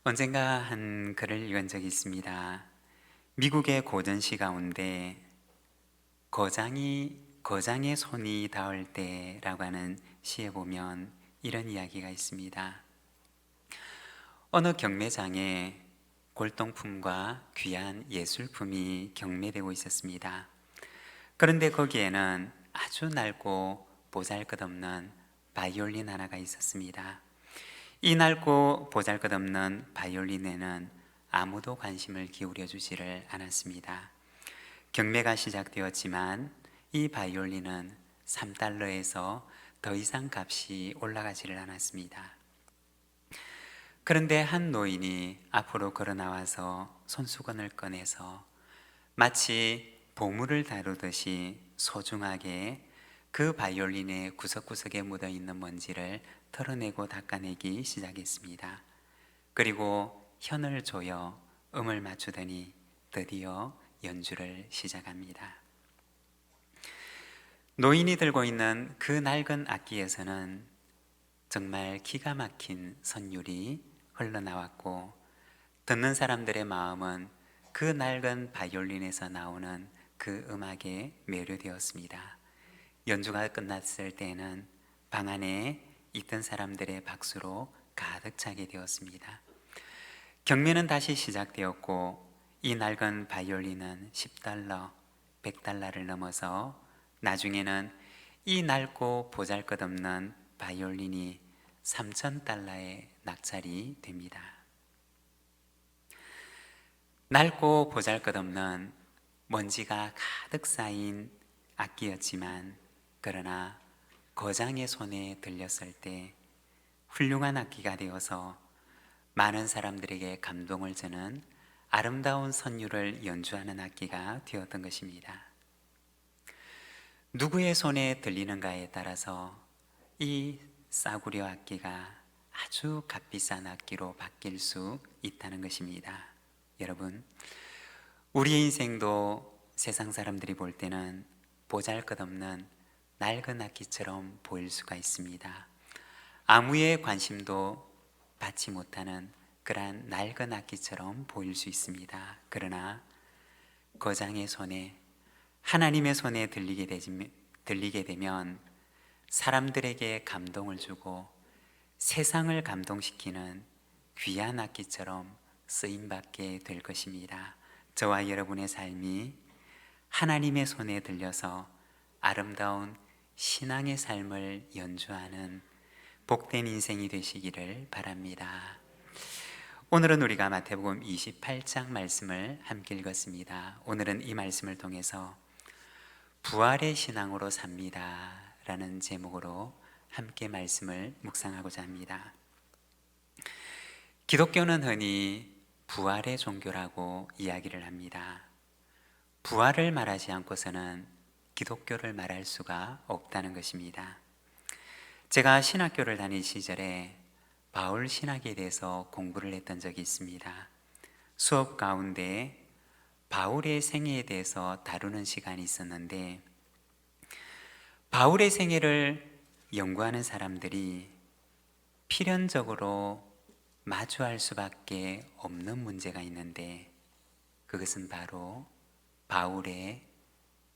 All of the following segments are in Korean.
언젠가 한 글을 읽은 적이 있습니다. 미국의 고전시 가운데 거장의 손이 닿을 때라고 하는 시에 보면 이런 이야기가 있습니다. 어느 경매장에 골동품과 귀한 예술품이 경매되고 있었습니다. 그런데 거기에는 아주 낡고 보잘것없는 바이올린 하나가 있었습니다. 이 낡고 보잘것없는 바이올린에는 아무도 관심을 기울여 주지를 않았습니다. 경매가 시작되었지만 이 바이올린은 3달러에서 더 이상 값이 올라가지를 않았습니다. 그런데 한 노인이 앞으로 걸어 나와서 손수건을 꺼내서 마치 보물을 다루듯이 소중하게 그 바이올린의 구석구석에 묻어있는 먼지를 털어내고 닦아내기 시작했습니다. 그리고 현을 조여 음을 맞추더니 드디어 연주를 시작합니다. 노인이 들고 있는 그 낡은 악기에서는 정말 기가 막힌 선율이 흘러나왔고, 듣는 사람들의 마음은 그 낡은 바이올린에서 나오는 그 음악에 매료되었습니다. 연주가 끝났을 때는 방 안에 있던 사람들의 박수로 가득 차게 되었습니다. 경매는 다시 시작되었고, 이 낡은 바이올린은 10달러, 100달러를 넘어서 나중에는 이 낡고 보잘것없는 바이올린이 3,000달러에 낙찰이 됩니다. 낡고 보잘것없는 먼지가 가득 쌓인 악기였지만, 그러나 거장의 손에 들렸을 때 훌륭한 악기가 되어서 많은 사람들에게 감동을 주는 아름다운 선율을 연주하는 악기가 되었던 것입니다. 누구의 손에 들리는가에 따라서 이 싸구려 악기가 아주 값비싼 악기로 바뀔 수 있다는 것입니다. 여러분, 우리의 인생도 세상 사람들이 볼 때는 보잘것없는 낡은 악기처럼 보일 수가 있습니다. 아무의 관심도 받지 못하는 그러한 낡은 악기처럼 보일 수 있습니다. 그러나 거장의 손에, 하나님의 손에 들리게 되면 사람들에게 감동을 주고 세상을 감동시키는 귀한 악기처럼 쓰임받게 될 것입니다. 저와 여러분의 삶이 하나님의 손에 들려서 아름다운 신앙의 삶을 연주하는 복된 인생이 되시기를 바랍니다. 오늘은 우리가 마태복음 28장 말씀을 함께 읽었습니다. 오늘은 이 말씀을 통해서 부활의 신앙으로 삽니다 라는 제목으로 함께 말씀을 묵상하고자 합니다. 기독교는 흔히 부활의 종교라고 이야기를 합니다. 부활을 말하지 않고서는 기독교를 말할 수가 없다는 것입니다. 제가 신학교를 다닐 시절에 바울 신학에 대해서 공부를 했던 적이 있습니다. 수업 가운데 바울의 생애에 대해서 다루는 시간이 있었는데, 바울의 생애를 연구하는 사람들이 필연적으로 마주할 수밖에 없는 문제가 있는데, 그것은 바로 바울의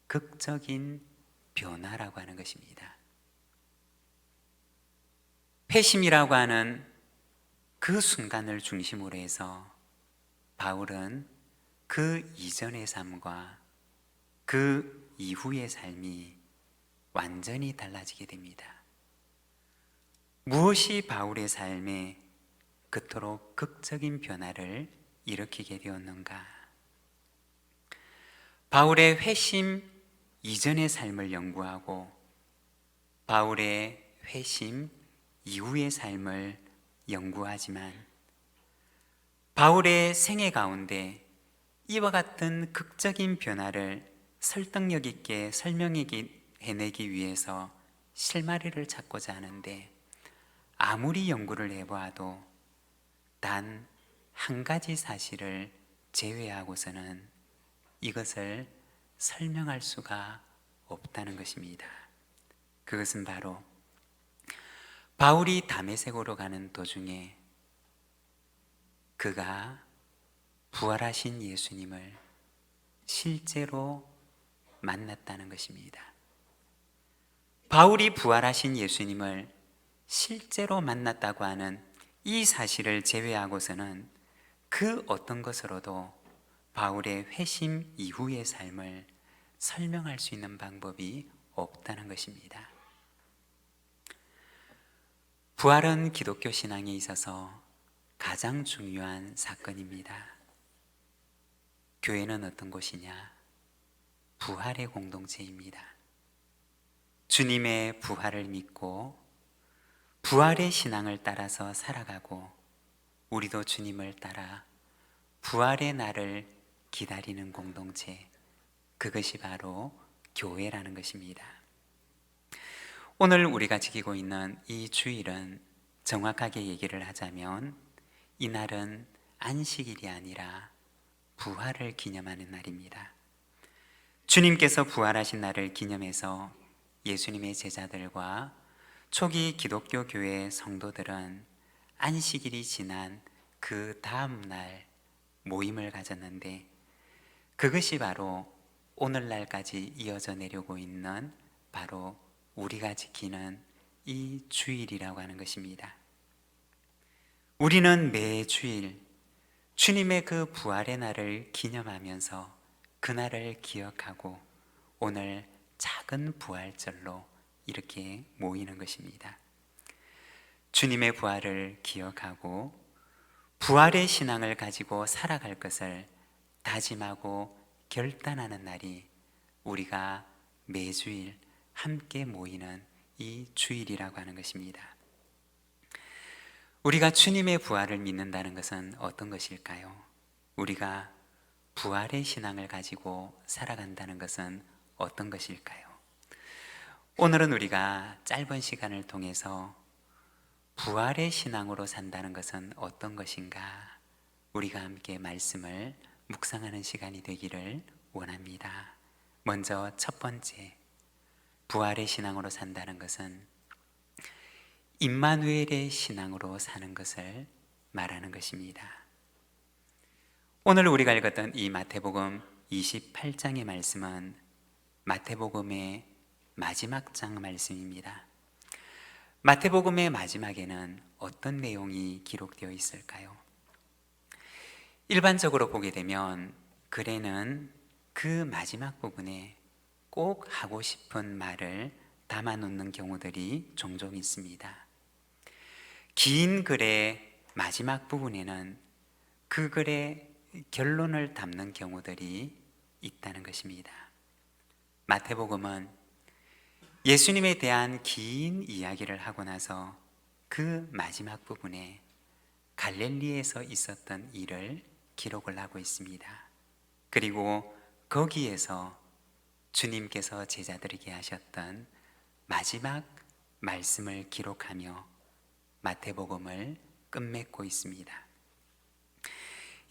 극적인 변화라고 하는 것입니다. 회심이라고 하는 그 순간을 중심으로 해서 바울은 그 이전의 삶과 그 이후의 삶이 완전히 달라지게 됩니다. 무엇이 바울의 삶에 그토록 극적인 변화를 일으키게 되었는가? 바울의 회심 이전의 삶을 연구하고 바울의 회심 이후의 삶을 연구하지만, 바울의 생애 가운데 이와 같은 극적인 변화를 설득력 있게 설명해내기 위해서 실마리를 찾고자 하는데, 아무리 연구를 해보아도 단 한 가지 사실을 제외하고서는 이것을 설명할 수가 없다는 것입니다. 그것은 바로 바울이 다메섹으로 가는 도중에 그가 부활하신 예수님을 실제로 만났다는 것입니다. 바울이 부활하신 예수님을 실제로 만났다고 하는 이 사실을 제외하고서는 그 어떤 것으로도 바울의 회심 이후의 삶을 설명할 수 있는 방법이 없다는 것입니다. 부활은 기독교 신앙에 있어서 가장 중요한 사건입니다. 교회는 어떤 곳이냐? 부활의 공동체입니다. 주님의 부활을 믿고 부활의 신앙을 따라서 살아가고 우리도 주님을 따라 부활의 날을 기다리는 공동체, 그것이 바로 교회라는 것입니다. 오늘 우리가 지키고 있는 이 주일은 정확하게 얘기를 하자면 이날은 안식일이 아니라 부활을 기념하는 날입니다. 주님께서 부활하신 날을 기념해서 예수님의 제자들과 초기 기독교 교회 성도들은 안식일이 지난 그 다음 날 모임을 가졌는데 그것이 바로 오늘날까지 이어져 내려오고 있는 바로 우리가 지키는 이 주일이라고 하는 것입니다. 우리는 매 주일 주님의 그 부활의 날을 기념하면서 그날을 기억하고 오늘 작은 부활절로 이렇게 모이는 것입니다. 주님의 부활을 기억하고 부활의 신앙을 가지고 살아갈 것을 다짐하고 결단하는 날이 우리가 매주일 함께 모이는 이 주일이라고 하는 것입니다. 우리가 주님의 부활을 믿는다는 것은 어떤 것일까요? 우리가 부활의 신앙을 가지고 살아간다는 것은 어떤 것일까요? 오늘은 우리가 짧은 시간을 통해서 부활의 신앙으로 산다는 것은 어떤 것인가? 우리가 함께 말씀을 묵상하는 시간이 되기를 원합니다. 먼저 첫 번째, 부활의 신앙으로 산다는 것은 임마누엘의 신앙으로 사는 것을 말하는 것입니다. 오늘 우리가 읽었던 이 마태복음 28장의 말씀은 마태복음의 마지막 장 말씀입니다. 마태복음의 마지막에는 어떤 내용이 기록되어 있을까요? 일반적으로 보게 되면 글에는 그 마지막 부분에 꼭 하고 싶은 말을 담아 놓는 경우들이 종종 있습니다. 긴 글의 마지막 부분에는 그 글의 결론을 담는 경우들이 있다는 것입니다. 마태복음은 예수님에 대한 긴 이야기를 하고 나서 그 마지막 부분에 갈릴리에서 있었던 일을 기록을 하고 있습니다. 그리고 거기에서 주님께서 제자들에게 하셨던 마지막 말씀을 기록하며 마태복음을 끝맺고 있습니다.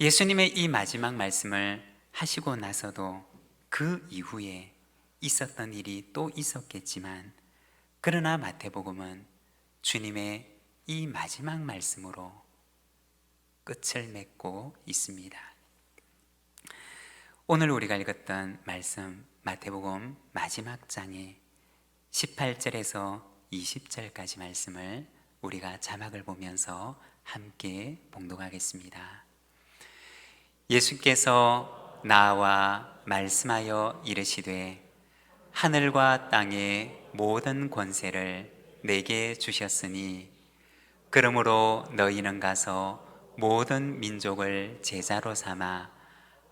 예수님의 이 마지막 말씀을 하시고 나서도 그 이후에 있었던 일이 또 있었겠지만 그러나 마태복음은 주님의 이 마지막 말씀으로 끝을 맺고 있습니다. 오늘 우리가 읽었던 말씀 마태복음 마지막 장의 18절에서 20절까지 말씀을 우리가 자막을 보면서 함께 봉독하겠습니다. 예수께서 나와 말씀하여 이르시되 하늘과 땅의 모든 권세를 내게 주셨으니 그러므로 너희는 가서 모든 민족을 제자로 삼아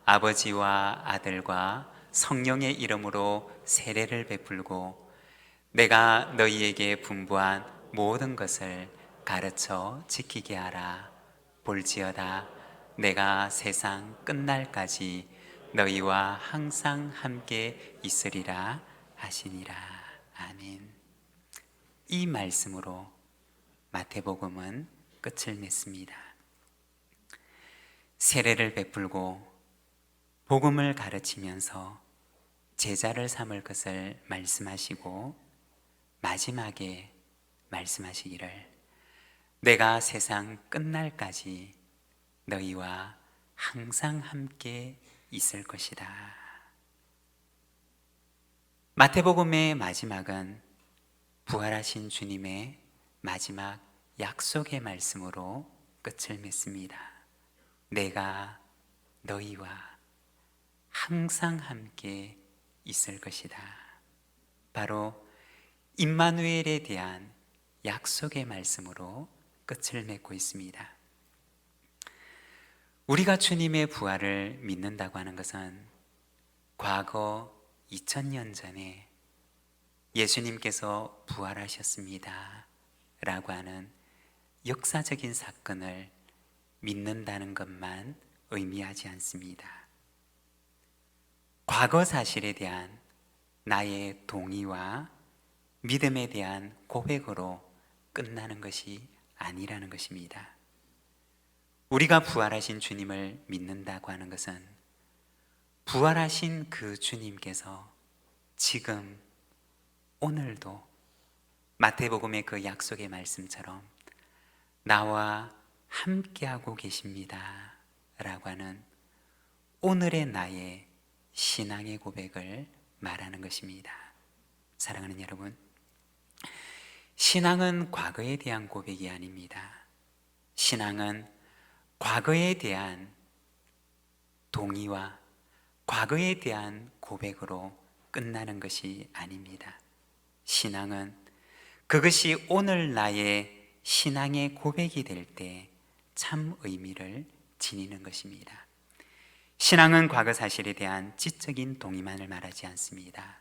아버지와 아들과 성령의 이름으로 세례를 베풀고 내가 너희에게 분부한 모든 것을 가르쳐 지키게 하라. 볼지어다 내가 세상 끝날까지 너희와 항상 함께 있으리라 하시니라. 아멘. 이 말씀으로 마태복음은 끝을 맺습니다. 세례를 베풀고 복음을 가르치면서 제자를 삼을 것을 말씀하시고 마지막에 말씀하시기를 내가 세상 끝날까지 너희와 항상 함께 있을 것이다. 마태복음의 마지막은 부활하신 주님의 마지막 약속의 말씀으로 끝을 맺습니다. 내가 너희와 항상 함께 있을 것이다. 바로 임마누엘에 대한 약속의 말씀으로 끝을 맺고 있습니다. 우리가 주님의 부활을 믿는다고 하는 것은 과거 2000년 전에 예수님께서 부활하셨습니다 라고 하는 역사적인 사건을 믿는다는 것만 의미하지 않습니다. 과거 사실에 대한 나의 동의와 믿음에 대한 고백으로 끝나는 것이 아니라는 것입니다. 우리가 부활하신 주님을 믿는다고 하는 것은 부활하신 그 주님께서 지금 오늘도 마태복음의 그 약속의 말씀처럼 나와 함께하고 계십니다 라고 하는 오늘의 나의 신앙의 고백을 말하는 것입니다. 사랑하는 여러분, 신앙은 과거에 대한 고백이 아닙니다. 신앙은 과거에 대한 동의와 과거에 대한 고백으로 끝나는 것이 아닙니다. 신앙은 그것이 오늘 나의 신앙의 고백이 될 때 참 의미를 지니는 것입니다. 신앙은 과거 사실에 대한 지적인 동의만을 말하지 않습니다.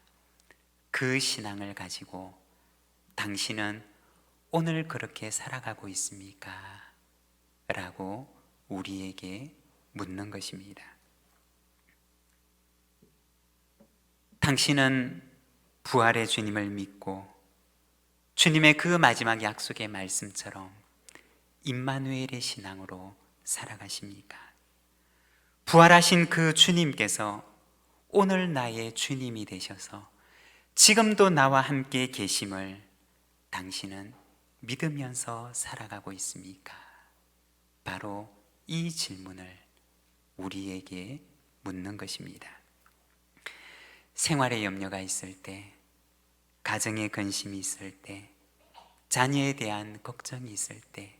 그 신앙을 가지고 당신은 오늘 그렇게 살아가고 있습니까? 라고 우리에게 묻는 것입니다. 당신은 부활의 주님을 믿고 주님의 그 마지막 약속의 말씀처럼 임마누엘의 신앙으로 살아가십니까? 부활하신 그 주님께서 오늘 나의 주님이 되셔서 지금도 나와 함께 계심을 당신은 믿으면서 살아가고 있습니까? 바로 이 질문을 우리에게 묻는 것입니다. 생활에 염려가 있을 때, 가정에 근심이 있을 때, 자녀에 대한 걱정이 있을 때,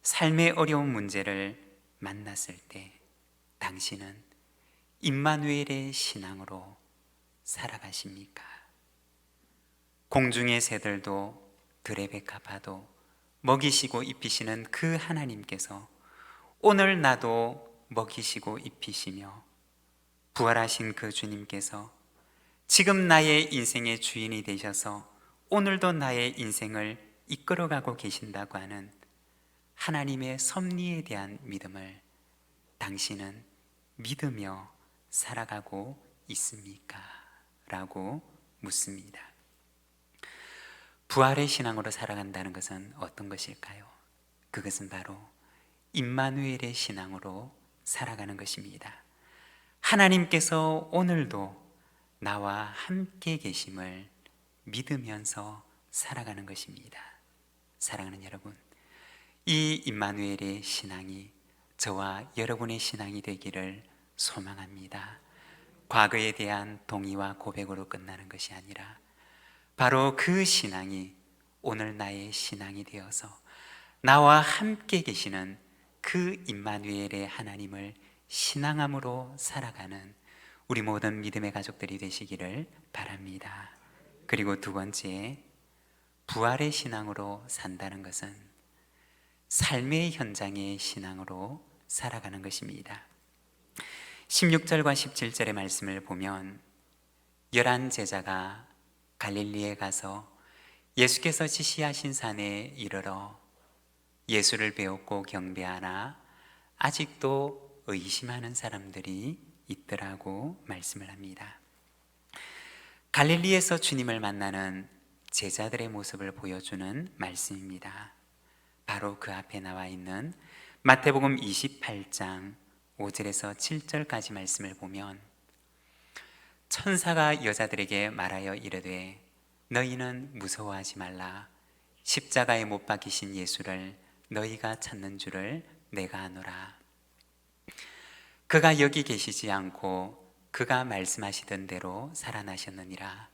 삶의 어려운 문제를 만났을 때 당신은 임마누엘의 신앙으로 살아가십니까? 공중의 새들도 들의 백합화도 먹이시고 입히시는 그 하나님께서 오늘 나도 먹이시고 입히시며 부활하신 그 주님께서 지금 나의 인생의 주인이 되셔서 오늘도 나의 인생을 이끌어가고 계신다고 하는 하나님의 섭리에 대한 믿음을 당신은 믿으며 살아가고 있습니까? 라고 묻습니다. 부활의 신앙으로 살아간다는 것은 어떤 것일까요? 그것은 바로 임마누엘의 신앙으로 살아가는 것입니다. 하나님께서 오늘도 나와 함께 계심을 믿으면서 살아가는 것입니다. 사랑하는 여러분, 이 임마누엘의 신앙이 저와 여러분의 신앙이 되기를 소망합니다. 과거에 대한 동의와 고백으로 끝나는 것이 아니라 바로 그 신앙이 오늘 나의 신앙이 되어서 나와 함께 계시는 그 임마누엘의 하나님을 신앙함으로 살아가는 우리 모든 믿음의 가족들이 되시기를 바랍니다. 그리고 두 번째, 부활의 신앙으로 산다는 것은 삶의 현장의 신앙으로 살아가는 것입니다. 16절과 17절의 말씀을 보면 11 제자가 갈릴리에 가서 예수께서 지시하신 산에 이르러 예수를 배웠고 경배하나 아직도 의심하는 사람들이 있더라고 말씀을 합니다. 갈릴리에서 주님을 만나는 제자들의 모습을 보여주는 말씀입니다. 바로 그 앞에 나와 있는 마태복음 28장 5절에서 7절까지 말씀을 보면 천사가 여자들에게 말하여 이르되 너희는 무서워하지 말라. 십자가에 못 박히신 예수를 너희가 찾는 줄을 내가 아노라. 그가 여기 계시지 않고 그가 말씀하시던 대로 살아나셨느니라.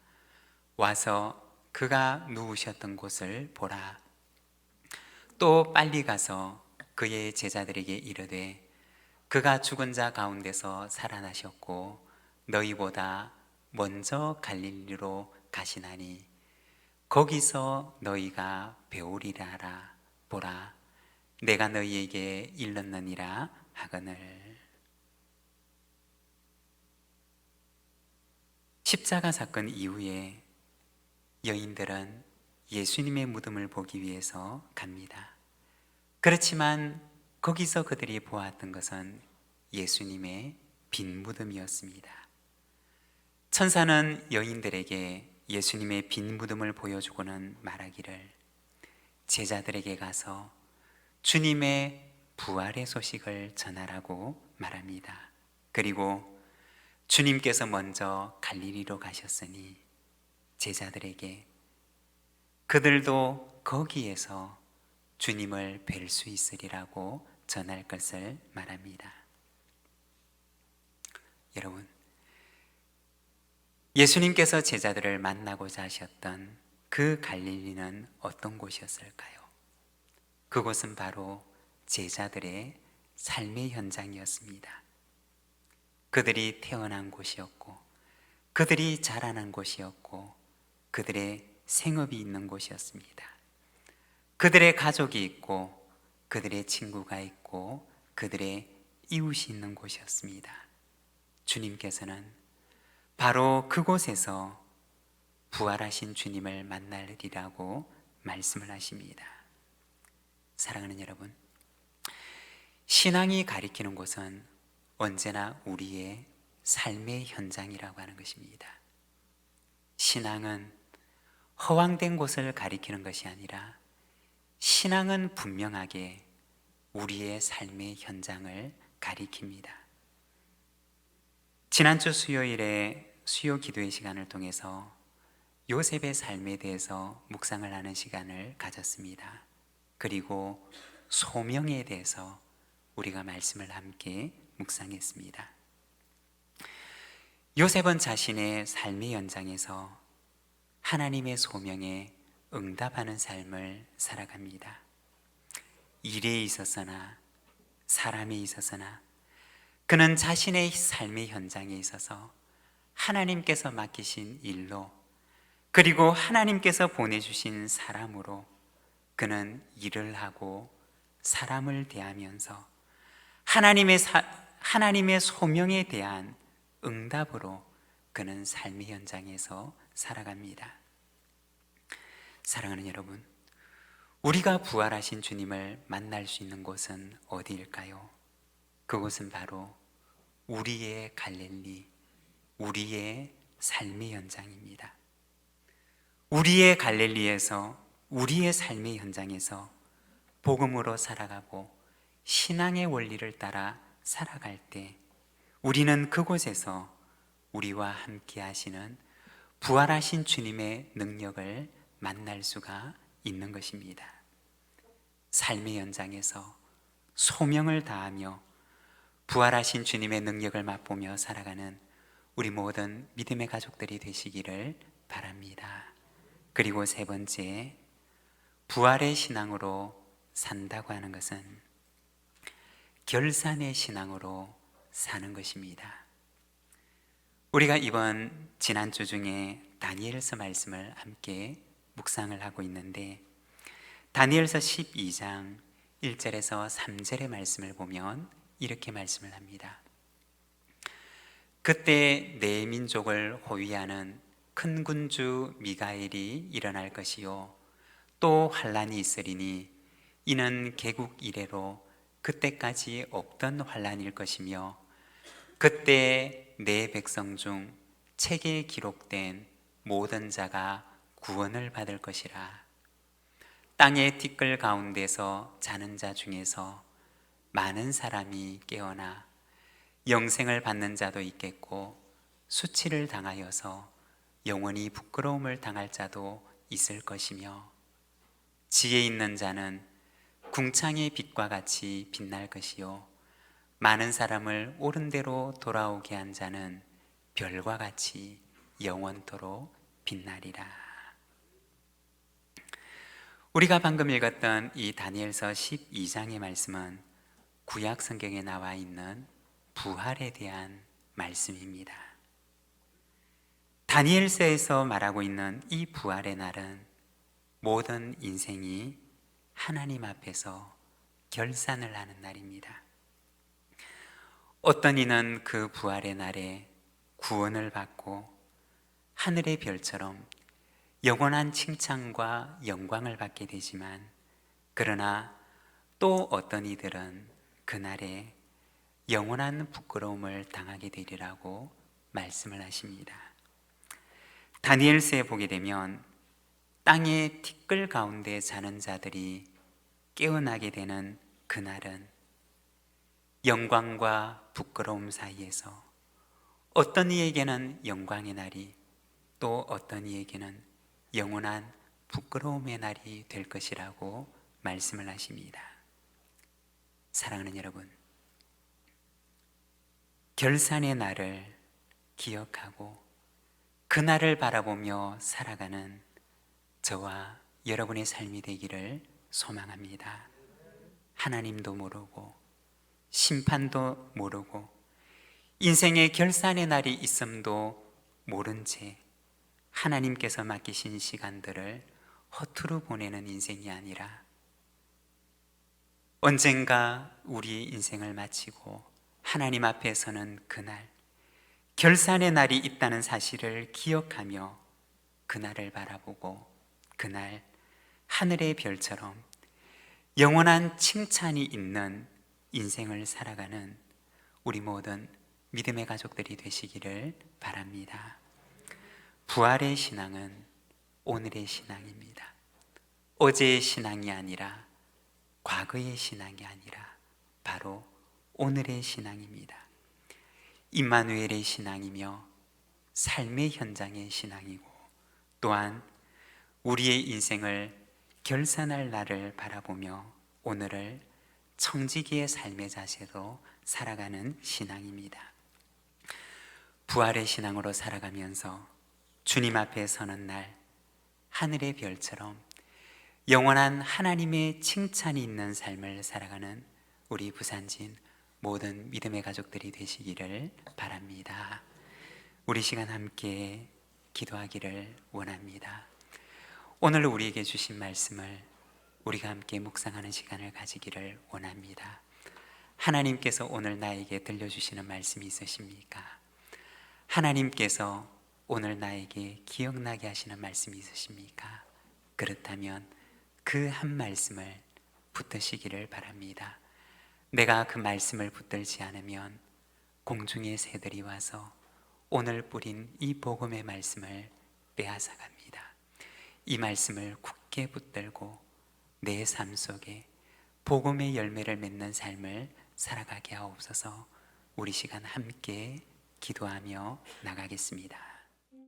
와서 그가 누우셨던 곳을 보라. 또 빨리 가서 그의 제자들에게 이르되 그가 죽은 자 가운데서 살아나셨고 너희보다 먼저 갈릴리로 가시나니 거기서 너희가 배우리라. 보라, 내가 너희에게 일렀느니라 하거늘. 십자가 사건 이후에 여인들은 예수님의 무덤을 보기 위해서 갑니다. 그렇지만 거기서 그들이 보았던 것은 예수님의 빈 무덤이었습니다. 천사는 여인들에게 예수님의 빈 무덤을 보여주고는 말하기를 제자들에게 가서 주님의 부활의 소식을 전하라고 말합니다. 그리고 주님께서 먼저 갈릴리로 가셨으니 제자들에게 그들도 거기에서 주님을 뵐 수 있으리라고 전할 것을 말합니다. 여러분, 예수님께서 제자들을 만나고자 하셨던 그 갈릴리는 어떤 곳이었을까요? 그곳은 바로 제자들의 삶의 현장이었습니다. 그들이 태어난 곳이었고, 그들이 자라난 곳이었고, 그들의 생업이 있는 곳이었습니다. 그들의 가족이 있고, 그들의 친구가 있고, 그들의 이웃이 있는 곳이었습니다. 주님께서는 바로 그곳에서 부활하신 주님을 만나리라고 말씀을 하십니다. 사랑하는 여러분, 신앙이 가리키는 곳은 언제나 우리의 삶의 현장이라고 하는 것입니다. 신앙은 허황된 곳을 가리키는 것이 아니라 신앙은 분명하게 우리의 삶의 현장을 가리킵니다. 지난주 수요일에 수요 기도의 시간을 통해서 요셉의 삶에 대해서 묵상을 하는 시간을 가졌습니다. 그리고 소명에 대해서 우리가 말씀을 함께 묵상했습니다. 요셉은 자신의 삶의 현장에서 하나님의 소명에 응답하는 삶을 살아갑니다. 일에 있어서나 사람에 있어서나 그는 자신의 삶의 현장에 있어서 하나님께서 맡기신 일로 그리고 하나님께서 보내주신 사람으로 그는 일을 하고 사람을 대하면서 하나님의 소명에 대한 응답으로 그는 삶의 현장에서 살아갑니다. 사랑하는 여러분, 우리가 부활하신 주님을 만날 수 있는 곳은 어디일까요? 그곳은 바로 우리의 갈릴리, 우리의 삶의 현장입니다. 우리의 갈릴리에서, 우리의 삶의 현장에서 복음으로 살아가고 신앙의 원리를 따라 살아갈 때 우리는 그곳에서 우리와 함께 하시는 부활하신 주님의 능력을 만날 수가 있는 것입니다. 삶의 현장에서 소명을 다하며 부활하신 주님의 능력을 맛보며 살아가는 우리 모든 믿음의 가족들이 되시기를 바랍니다. 그리고 세 번째, 부활의 신앙으로 산다고 하는 것은 결산의 신앙으로 사는 것입니다. 우리가 지난주 중에 다니엘서 말씀을 함께 묵상을 하고 있는데 다니엘서 12장 1절에서 3절의 말씀을 보면 이렇게 말씀을 합니다. 그때 내 민족을 호위하는 큰 군주 미가엘이 일어날 것이요 또 환란이 있으리니 이는 개국 이래로 그때까지 없던 환란일 것이며 그때 내 백성 중 책에 기록된 모든 자가 구원을 받을 것이라. 땅의 티끌 가운데서 자는 자 중에서 많은 사람이 깨어나 영생을 받는 자도 있겠고 수치를 당하여서 영원히 부끄러움을 당할 자도 있을 것이며 지혜 있는 자는 궁창의 빛과 같이 빛날 것이요 많은 사람을 옳은 대로 돌아오게 한 자는 별과 같이 영원토록 빛나리라. 우리가 방금 읽었던 이 다니엘서 12장의 말씀은 구약 성경에 나와 있는 부활에 대한 말씀입니다. 다니엘서에서 말하고 있는 이 부활의 날은 모든 인생이 하나님 앞에서 결산을 하는 날입니다. 어떤 이는 그 부활의 날에 구원을 받고 하늘의 별처럼 영원한 칭찬과 영광을 받게 되지만, 그러나 또 어떤 이들은 그날에 영원한 부끄러움을 당하게 되리라고 말씀을 하십니다. 다니엘서에 보게 되면 땅의 티끌 가운데 자는 자들이 깨어나게 되는 그날은 영광과 부끄러움 사이에서 어떤 이에게는 영광의 날이, 또 어떤 이에게는 영원한 부끄러움의 날이 될 것이라고 말씀을 하십니다. 사랑하는 여러분, 결산의 날을 기억하고 그날을 바라보며 살아가는 저와 여러분의 삶이 되기를 소망합니다. 하나님도 모르고 심판도 모르고 인생의 결산의 날이 있음도 모른 채 하나님께서 맡기신 시간들을 허투루 보내는 인생이 아니라 언젠가 우리 인생을 마치고 하나님 앞에 서는 그날, 결산의 날이 있다는 사실을 기억하며 그날을 바라보고 그날 하늘의 별처럼 영원한 칭찬이 있는 인생을 살아가는 우리 모든 믿음의 가족들이 되시기를 바랍니다. 부활의 신앙은 오늘의 신앙입니다. 어제의 신앙이 아니라, 과거의 신앙이 아니라 바로 오늘의 신앙입니다. 임마누엘의 신앙이며 삶의 현장의 신앙이고, 또한 우리의 인생을 결산할 날을 바라보며 오늘을 청지기의 삶의 자세로 살아가는 신앙입니다. 부활의 신앙으로 살아가면서 주님 앞에 서는 날 하늘의 별처럼 영원한 하나님의 칭찬이 있는 삶을 살아가는 우리 부산진 모든 믿음의 가족들이 되시기를 바랍니다. 우리 시간 함께 기도하기를 원합니다. 오늘 우리에게 주신 말씀을 우리가 함께 묵상하는 시간을 가지기를 원합니다. 하나님께서 오늘 나에게 들려주시는 말씀이 있으십니까? 하나님께서 오늘 나에게 기억나게 하시는 말씀이 있으십니까? 그렇다면 그 한 말씀을 붙드시기를 바랍니다. 내가 그 말씀을 붙들지 않으면 공중의 새들이 와서 오늘 뿌린 이 복음의 말씀을 빼앗아갑니다. 이 말씀을 굳게 붙들고 내 삶 속에 복음의 열매를 맺는 삶을 살아가게 하옵소서. 우리 시간 함께 기도하며 나가겠습니다.